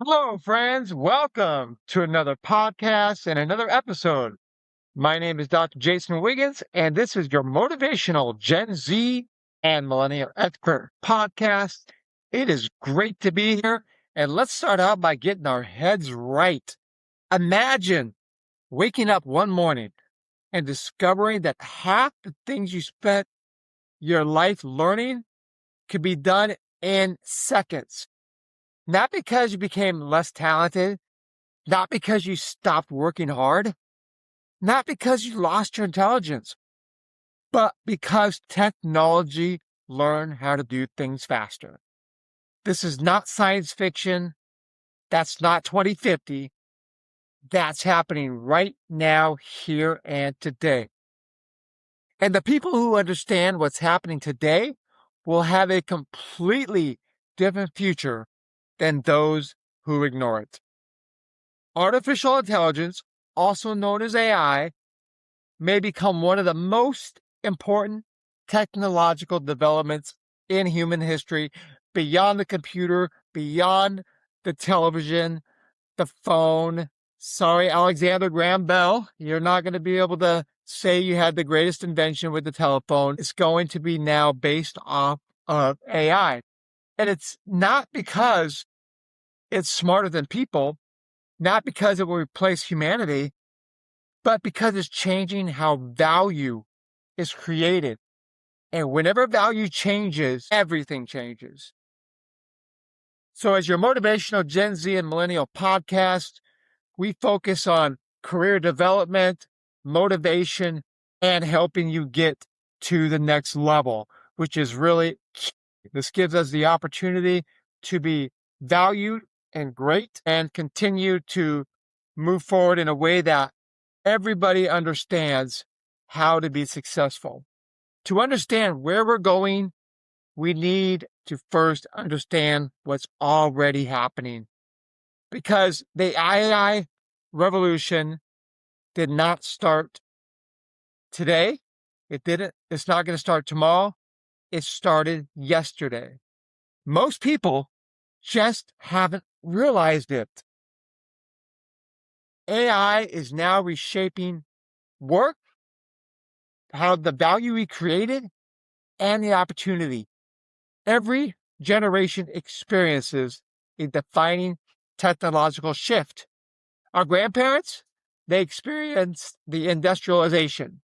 Hello, friends. Welcome to another podcast and another episode. My name is Dr. Jason Wiggins, and this is your motivational Gen Z and Millennial Expert podcast. It is great to be here, and let's start out by getting our heads right. Imagine waking up one morning and discovering that half the things you spent your life learning could be done in seconds. Not because you became less talented, not because you stopped working hard, not because you lost your intelligence, but because technology learned how to do things faster. This is not science fiction. That's not 2050. That's happening right now, here and today. And the people who understand what's happening today will have a completely different future than those who ignore it. Artificial intelligence, also known as AI, may become one of the most important technological developments in human history, beyond the computer, beyond the television, the phone. Sorry, Alexander Graham Bell, you're not going to be able to say you had the greatest invention with the telephone. It's going to be now based off of AI. And it's not because it's smarter than people, not because it will replace humanity, but because it's changing how value is created. And whenever value changes, everything changes. So as your motivational Gen Z and Millennial podcast, we focus on career development, motivation, and helping you get to the next level, which is really key. This gives us the opportunity to be valued and great and continue to move forward in a way that everybody understands how to be successful. To understand where we're going, we need to first understand what's already happening. Because the AI revolution did not start today. It's not going to start tomorrow. It started yesterday. Most people just haven't realized it. AI is now reshaping work, how the value we created, and the opportunity. Every generation experiences a defining technological shift. Our grandparents, they experienced the industrialization.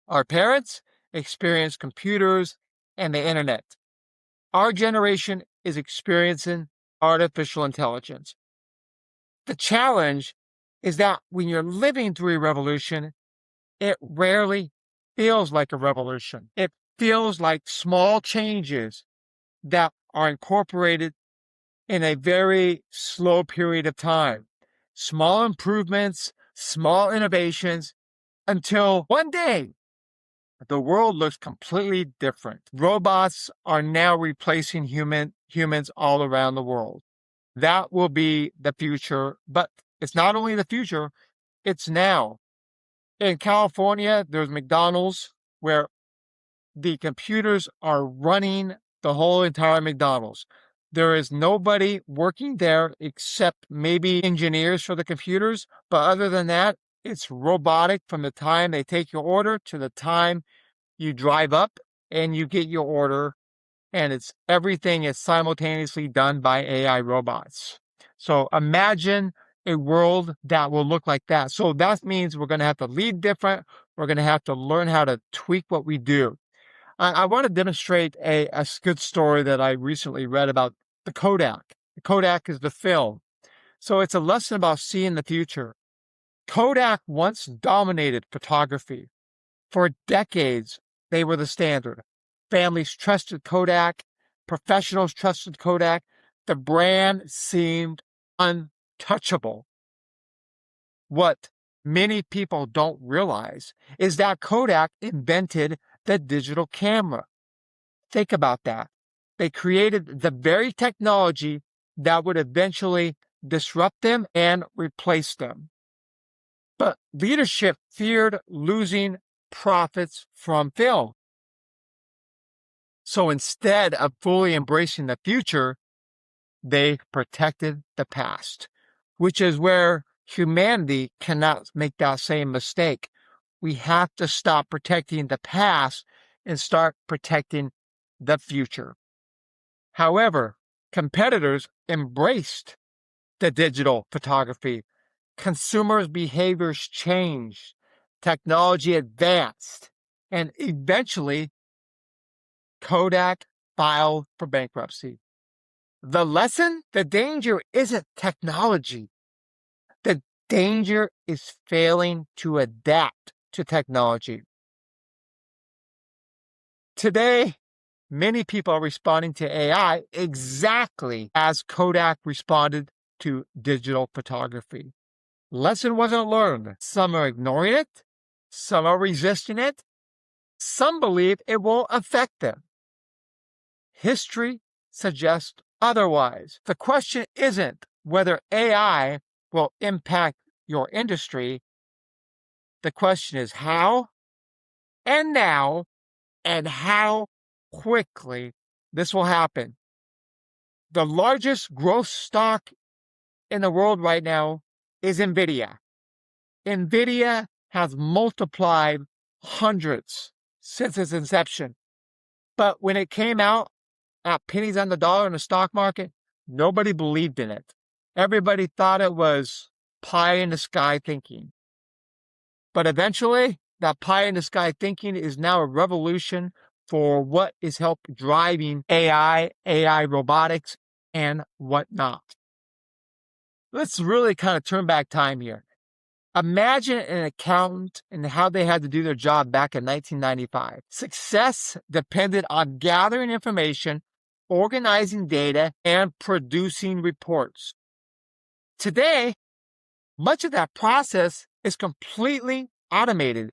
Our parents experienced computers and the internet. Our generation is experiencing artificial intelligence. The challenge is that when you're living through a revolution, it rarely feels like a revolution. It feels like small changes that are incorporated in a very slow period of time. Small improvements, small innovations, until one day the world looks completely different. Robots are now replacing humans all around the world. That will be the future, but it's not only the future, it's now. In California, there's McDonald's where the computers are running the whole entire McDonald's. There is nobody working there except maybe engineers for the computers. But other than that, it's robotic from the time they take your order to the time you drive up and you get your order. And everything is simultaneously done by AI robots. So imagine a world that will look like that. So that means we're going to have to lead different. We're going to have to learn how to tweak what we do. I want to demonstrate a good story that I recently read about the Kodak. The Kodak is the film. So it's a lesson about seeing the future. Kodak once dominated photography. For decades, they were the standard. Families trusted Kodak. Professionals trusted Kodak. The brand seemed untouchable. What many people don't realize is that Kodak invented the digital camera. Think about that. They created the very technology that would eventually disrupt them and replace them. But leadership feared losing profits from film. So instead of fully embracing the future, they protected the past, which is where humanity cannot make that same mistake. We have to stop protecting the past and start protecting the future. However, competitors embraced the digital photography. Consumers' behaviors changed, technology advanced, and eventually Kodak filed for bankruptcy. The lesson? The danger isn't technology. The danger is failing to adapt to technology. Today, many people are responding to AI exactly as Kodak responded to digital photography. Lesson wasn't learned. Some are ignoring it. Some are resisting it. Some believe it will affect them. History suggests otherwise. The question isn't whether AI will impact your industry. The question is how, and now, and how quickly this will happen. The largest growth stock in the world right now is NVIDIA. NVIDIA has multiplied hundreds since its inception. But when it came out at pennies on the dollar in the stock market, nobody believed in it. Everybody thought it was pie in the sky thinking. But eventually, that pie in the sky thinking is now a revolution for what is helping driving AI robotics, and whatnot. Let's really kind of turn back time here. Imagine an accountant and how they had to do their job back in 1995. Success depended on gathering information, organizing data, and producing reports. Today, much of that process is completely automated,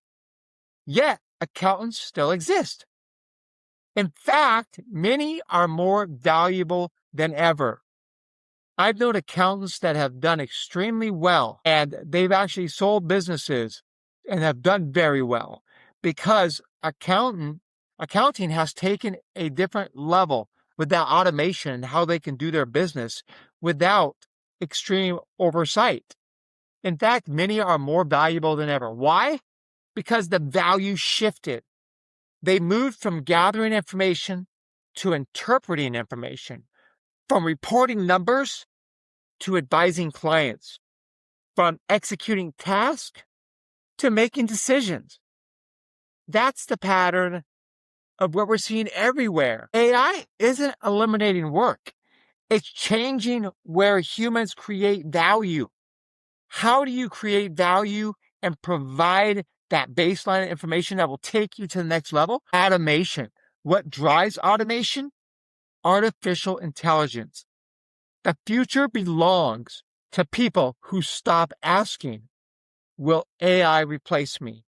yet accountants still exist. In fact, many are more valuable than ever. I've known accountants that have done extremely well, and they've actually sold businesses and have done very well because accounting has taken a different level with that automation and how they can do their business without extreme oversight. In fact, many are more valuable than ever. Why? Because the value shifted. They moved from gathering information to interpreting information, from reporting numbers to advising clients, from executing tasks to making decisions. That's the pattern of what we're seeing everywhere. AI isn't eliminating work. It's changing where humans create value. How do you create value and provide that baseline information that will take you to the next level? Automation. What drives automation? Artificial intelligence. The future belongs to people who stop asking, will AI replace me?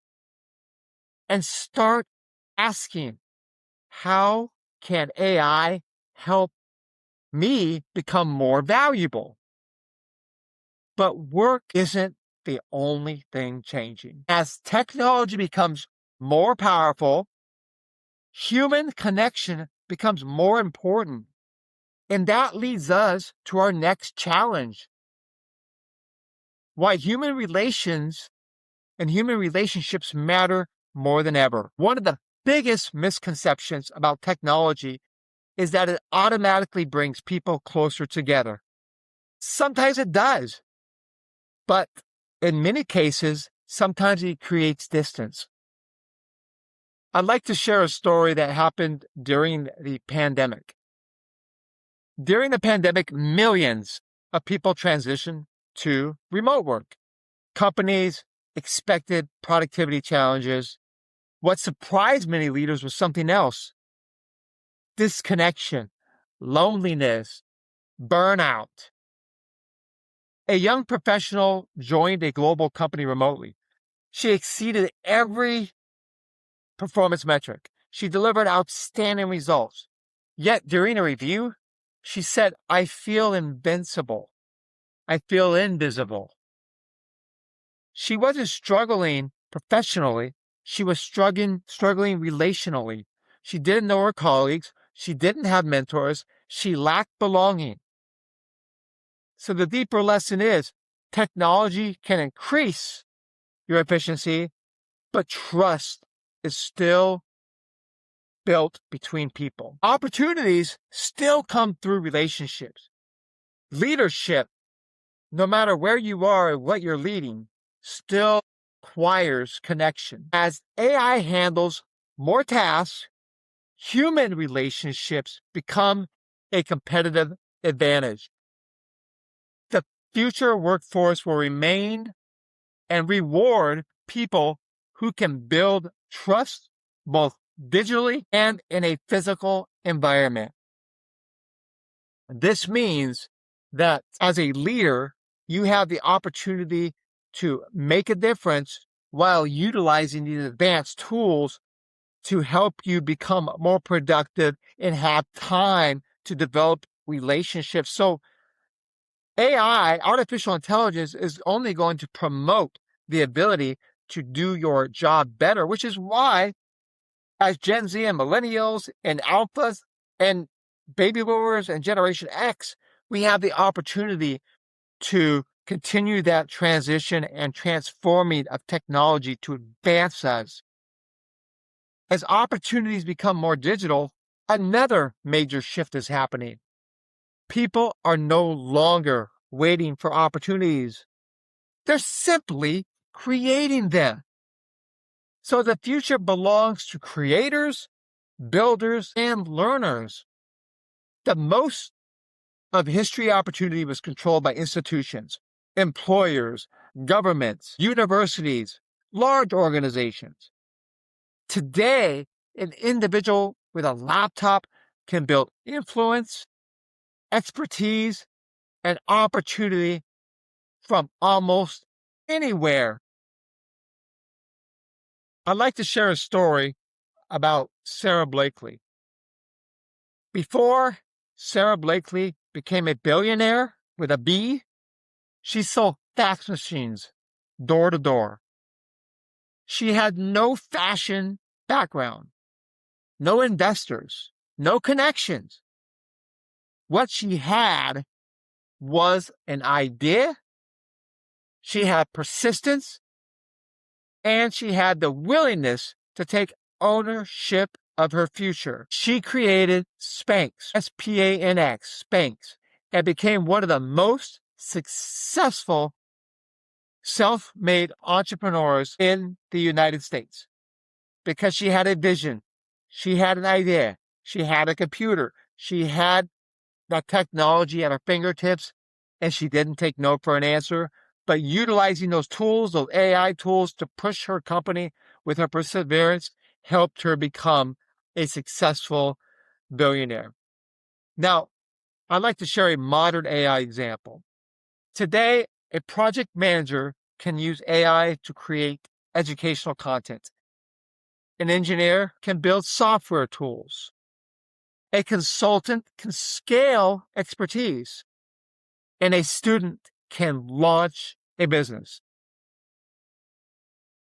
And start asking, how can AI help me become more valuable? But work isn't the only thing changing. As technology becomes more powerful, human connection becomes more important. And that leads us to our next challenge. Why human relations and human relationships matter more than ever. One of the biggest misconceptions about technology is that it automatically brings people closer together. Sometimes it does, but in many cases, sometimes it creates distance. I'd like to share a story that happened during the pandemic. During the pandemic, millions of people transitioned to remote work. Companies expected productivity challenges. What surprised many leaders was something else: disconnection, loneliness, burnout. A young professional joined a global company remotely. She exceeded every performance metric. She delivered outstanding results. Yet during a review, she said, "I feel invincible. I feel invisible." She wasn't struggling professionally. She was struggling relationally. She didn't know her colleagues. She didn't have mentors. She lacked belonging. So the deeper lesson is technology can increase your efficiency, but trust is still built between people. Opportunities still come through relationships. Leadership, no matter where you are or what you're leading, still requires connection. As AI handles more tasks, human relationships become a competitive advantage. The future workforce will remain and reward people who can build trust both digitally and in a physical environment. This means that as a leader, you have the opportunity to make a difference while utilizing these advanced tools to help you become more productive and have time to develop relationships. So AI, artificial intelligence, is only going to promote the ability to do your job better, which is why as Gen Z and millennials and alphas and baby boomers and Generation X, we have the opportunity to continue that transition and transforming of technology to advance us. As opportunities become more digital, another major shift is happening. People are no longer waiting for opportunities. They're simply creating them. So the future belongs to creators, builders, and learners. The most of history opportunity was controlled by institutions, employers, governments, universities, large organizations. Today, an individual with a laptop can build influence, expertise, and opportunity from almost anywhere. I'd like to share a story about Sarah Blakely. Before Sarah Blakely became a billionaire with a B, she sold fax machines door to door. She had no fashion background, no investors, no connections. What she had was an idea, she had persistence, and she had the willingness to take ownership of her future. She created Spanx, S-P-A-N-X, Spanx, and became one of the most successful self-made entrepreneurs in the United States because she had a vision, she had an idea, she had a computer, she had the technology at her fingertips, and she didn't take no for an answer, but utilizing those tools, those AI tools to push her company with her perseverance helped her become a successful billionaire. Now, I'd like to share a modern AI example. Today, a project manager can use AI to create educational content. An engineer can build software tools. A consultant can scale expertise. And a student can launch a business.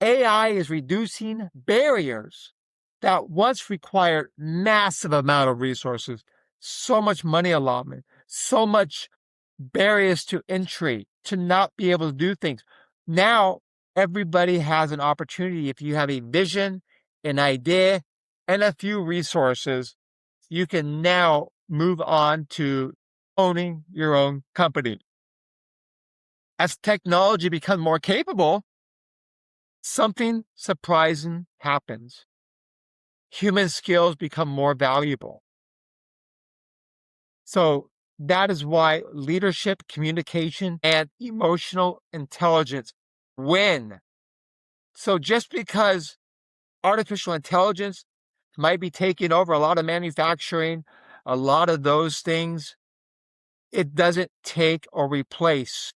AI is reducing barriers that once required massive amount of resources, so much money allotment, so much barriers to entry to not be able to do things. Now, everybody has an opportunity. If you have a vision, an idea, and a few resources, you can now move on to owning your own company. As technology becomes more capable, something surprising happens. Human skills become more valuable. So that is why leadership, communication, and emotional intelligence win. So just because artificial intelligence might be taking over a lot of manufacturing, a lot of those things, it doesn't take or replace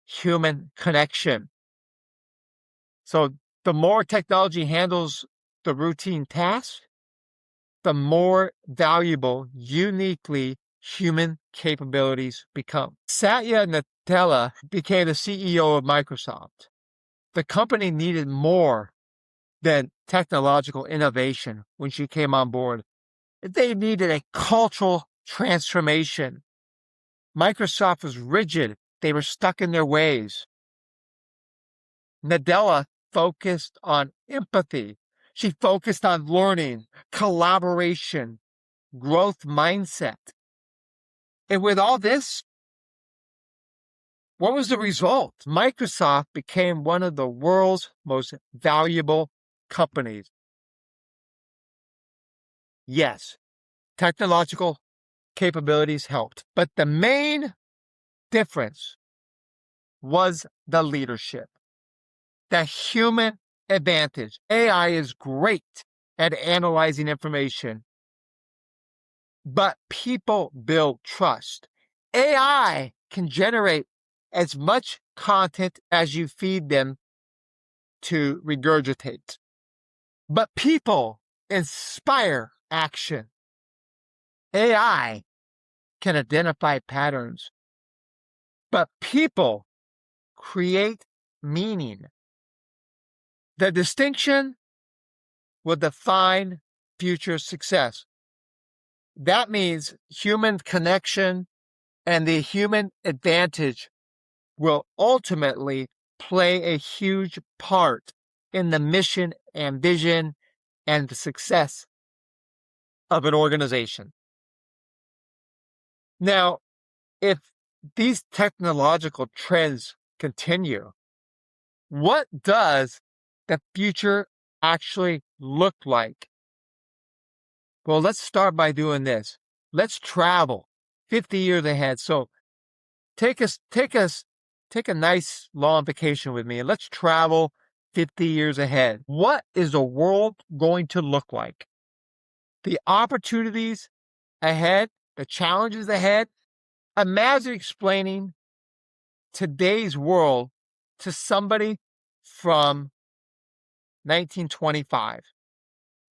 human connection. So the more technology handles the routine tasks, the more valuable, uniquely human capabilities become. Satya Nadella became the CEO of Microsoft. The company needed more than technological innovation when she came on board. They needed a cultural transformation. Microsoft was rigid. They were stuck in their ways. Nadella focused on empathy. She focused on learning, collaboration, growth mindset. And with all this, what was the result? Microsoft became one of the world's most valuable companies. Yes, technological capabilities helped, but the main difference was the leadership, the human advantage. AI is great at analyzing information, but people build trust. AI can generate as much content as you feed them to regurgitate, but people inspire action. AI can identify patterns, but people create meaning. The distinction will define future success. That means human connection and the human advantage will ultimately play a huge part in the mission and vision and the success of an organization. Now, if these technological trends continue, what does the future actually look like? Well, let's start by doing this. Let's travel 50 years ahead. So take a nice long vacation with me and let's travel 50 years ahead. What is the world going to look like? The opportunities ahead, the challenges ahead. Imagine explaining today's world to somebody from 1925.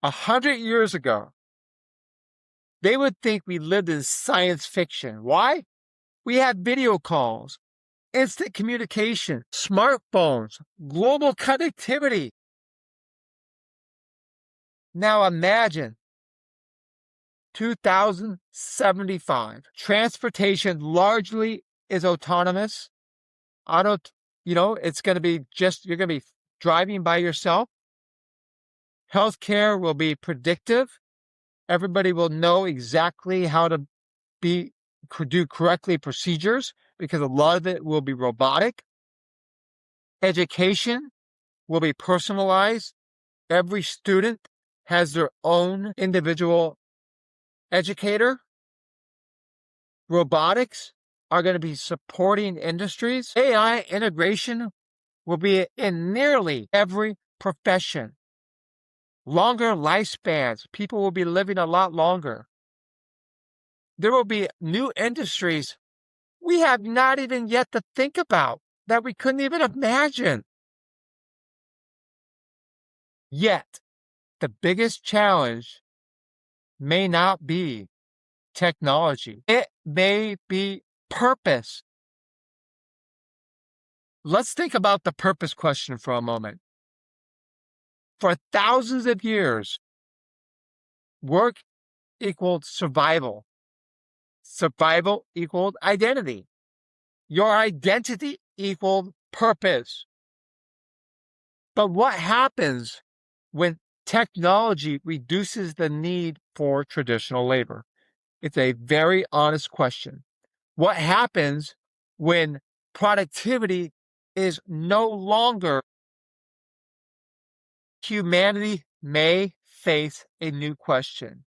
100 years ago, they would think we lived in science fiction. Why? We had video calls, instant communication, smartphones, global connectivity. Now imagine 2075. Transportation largely is autonomous. It's going to be you're going to be driving by yourself. Healthcare will be predictive. Everybody will know exactly how to do correctly procedures because a lot of it will be robotic. Education will be personalized. Every student has their own individual educator. Robotics are going to be supporting industries. AI integration will be in nearly every profession. Longer lifespans. People will be living a lot longer. There will be new industries we have not even yet to think about that we couldn't even imagine. Yet, the biggest challenge may not be technology. It may be purpose. Let's think about the purpose question for a moment. For thousands of years, work equaled survival. Survival equaled identity. Your identity equaled purpose. But what happens when technology reduces the need for traditional labor? It's a very honest question. What happens when productivity is no longer? Humanity may face a new question.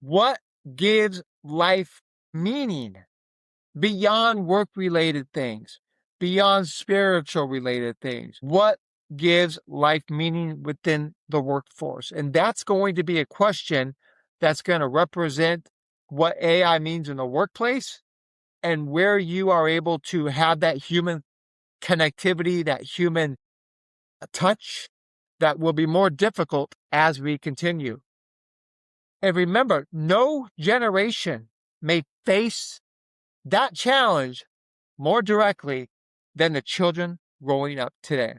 What gives life meaning beyond work-related things, beyond spiritual-related things? What gives life meaning within the workforce? And that's going to be a question that's going to represent what AI means in the workplace and where you are able to have that human connectivity, that human touch that will be more difficult as we continue. And remember, no generation may face that challenge more directly than the children growing up today.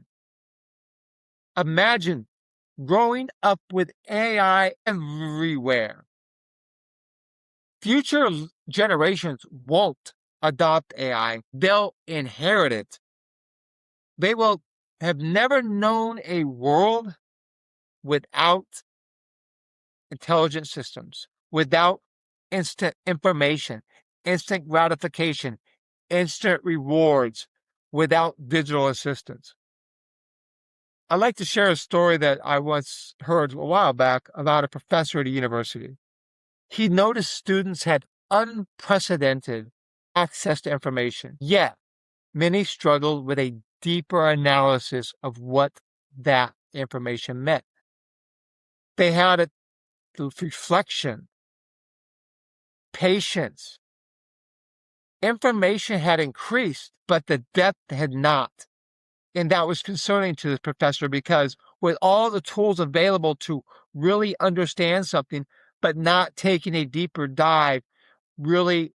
Imagine growing up with AI everywhere. Future generations won't adopt AI, they'll inherit it. They will have never known a world without intelligent systems, without instant information, instant gratification, instant rewards, without digital assistance. I'd like to share a story that I once heard a while back about a professor at a university. He noticed students had unprecedented access to information, yet many struggled with a deeper analysis of what that information meant. They had a reflection, patience. Information had increased, but the depth had not. And that was concerning to the professor because with all the tools available to really understand something, but not taking a deeper dive, really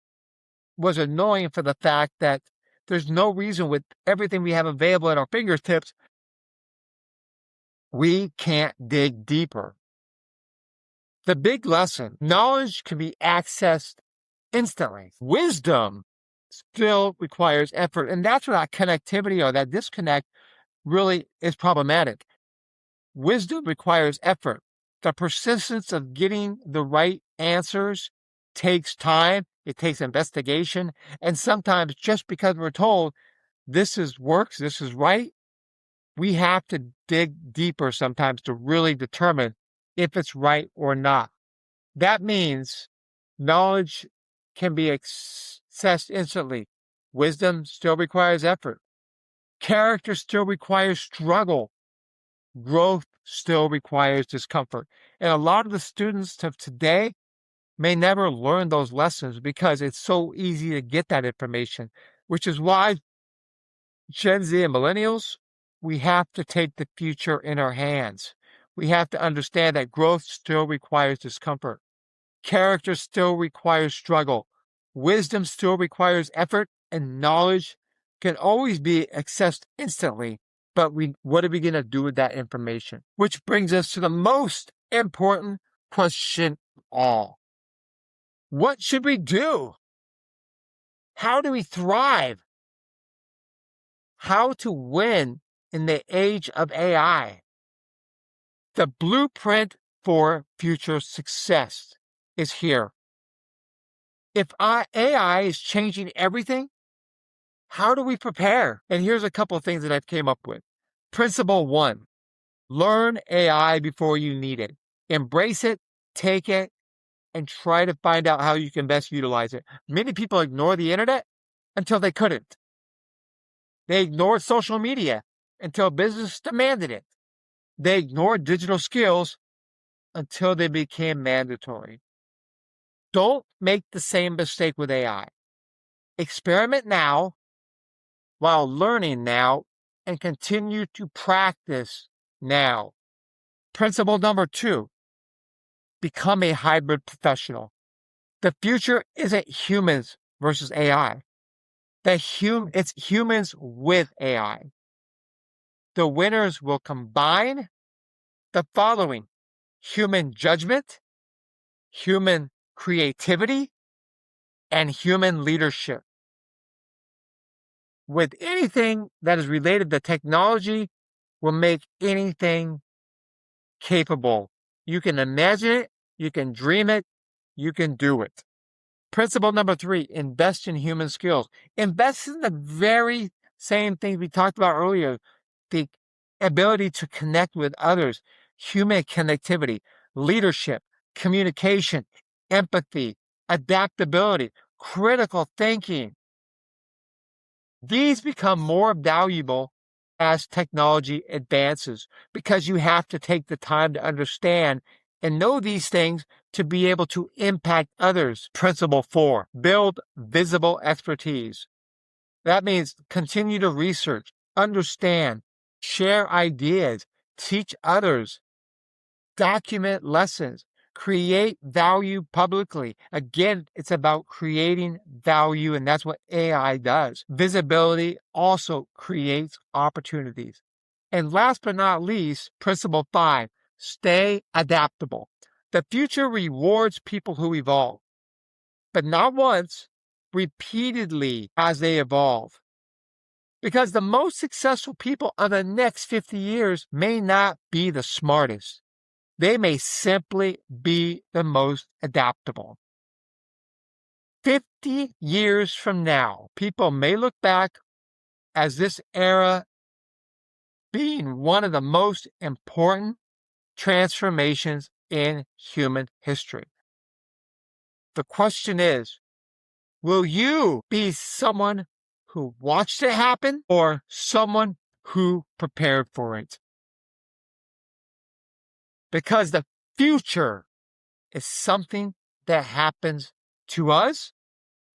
was annoying for the fact that there's no reason with everything we have available at our fingertips, we can't dig deeper. The big lesson, knowledge can be accessed instantly. Wisdom still requires effort. And that's where that connectivity or that disconnect really is problematic. Wisdom requires effort. The persistence of getting the right answers takes time. It takes investigation. And sometimes just because we're told works, this is right, we have to dig deeper sometimes to really determine if it's right or not. That means knowledge can be accessed instantly. Wisdom still requires effort. Character still requires struggle. Growth still requires discomfort. And a lot of the students of today may never learn those lessons because it's so easy to get that information, which is why Gen Z and millennials, we have to take the future in our hands. We have to understand that growth still requires discomfort. Character still requires struggle. Wisdom still requires effort, and knowledge can always be accessed instantly. But what are we going to do with that information? Which brings us to the most important question of all. What should we do? How do we thrive? How to win in the age of AI? The blueprint for future success is here. If AI is changing everything, how do we prepare? And here's a couple of things that I've came up with. Principle 1, learn AI before you need it. Embrace it, take it, and try to find out how you can best utilize it. Many people ignore the internet until they couldn't. They ignored social media until business demanded it. They ignored digital skills until they became mandatory. Don't make the same mistake with AI. Experiment now while learning now and continue to practice now. Principle number 2, become a hybrid professional. The future isn't humans versus AI. It's humans with AI. The winners will combine the following: human judgment, human creativity, and human leadership. With anything that is related to technology will make anything capable. You can imagine it, you can dream it, you can do it. Principle number 3, invest in human skills. Invest in the very same things we talked about earlier, the ability to connect with others, human connectivity, leadership, communication, empathy, adaptability, critical thinking. These become more valuable as technology advances because you have to take the time to understand and know these things to be able to impact others. Principle 4, build visible expertise. That means continue to research, understand, share ideas, teach others, document lessons, create value publicly. Again, it's about creating value, and that's what AI does. Visibility also creates opportunities. And last but not least, principle 5, stay adaptable. The future rewards people who evolve, but not once, repeatedly as they evolve. Because the most successful people of the next 50 years may not be the smartest. They may simply be the most adaptable. 50 years from now, people may look back as this era being one of the most important transformations in human history. The question is, will you be someone who watched it happen or someone who prepared for it? Because the future is something that happens to us.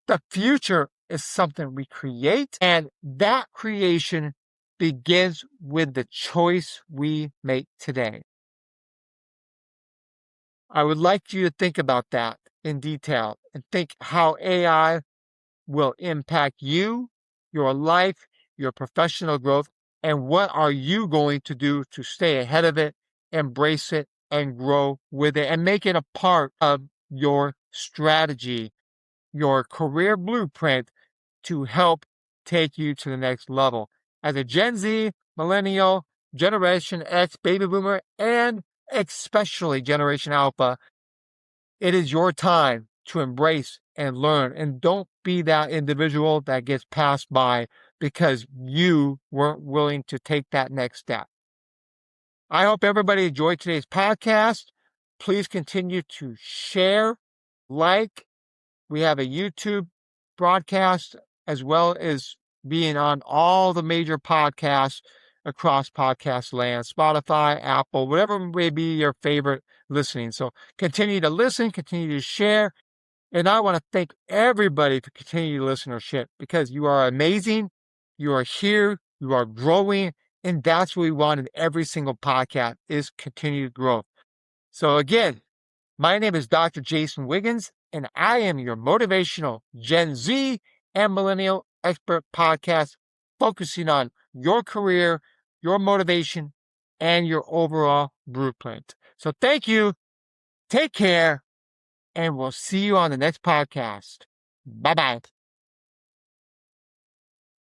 The future is something we create, and that creation begins with the choice we make today. I would like you to think about that in detail and think how AI will impact you, your life, your professional growth, and what are you going to do to stay ahead of it, embrace it, and grow with it, and make it a part of your strategy, your career blueprint to help take you to the next level. As a Gen Z, Millennial, Generation X, Baby Boomer, and especially Generation Alpha, it is your time to embrace and learn. And don't be that individual that gets passed by because you weren't willing to take that next step. I hope everybody enjoyed today's podcast. Please continue to share, like. We have a YouTube broadcast as well as being on all the major podcasts across podcast land, Spotify, Apple, whatever may be your favorite listening. So continue to listen, continue to share. And I want to thank everybody for continuing to listen or share because you are amazing. You are here. You are growing. And that's what we want in every single podcast is continued growth. So again, my name is Dr. Jason Wiggins, and I am your motivational Gen Z and Millennial Expert podcast focusing on your career, your motivation, and your overall blueprint. So thank you, take care, and we'll see you on the next podcast. Bye-bye.